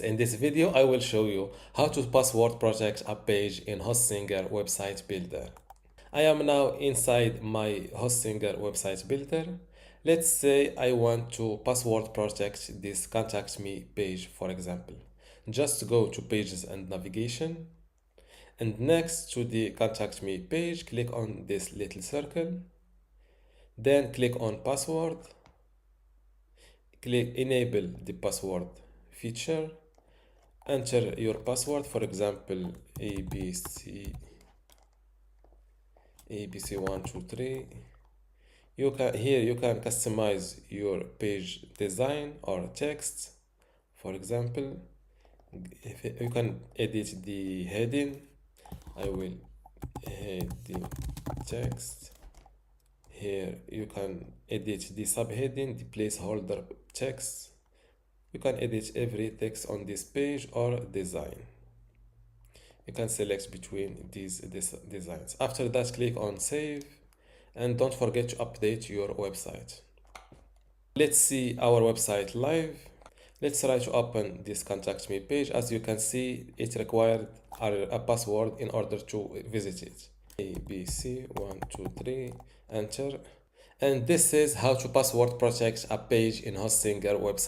In this video, I will show you how to password protect a page in Hostinger Website Builder. I am now inside my Hostinger Website Builder. Let's say I want to password protect this Contact Me page, for example. Just go to Pages and Navigation, and next to the Contact Me page, click on this little circle. Then click on Password. Click Enable the Password feature. Enter your password, for example ABC123. You can customize your page design or text. For example, if you can edit the heading. I will add the text. Here you can edit the subheading, the placeholder text. You can edit every text on this page or design. You can select between these designs. After that, click on Save, and don't forget to update your website. Let's see our website live. Let's try to open this Contact Me page. As you can see, it required a password in order to visit it. ABC123, enter. And this is how to password protect a page in Hostinger Website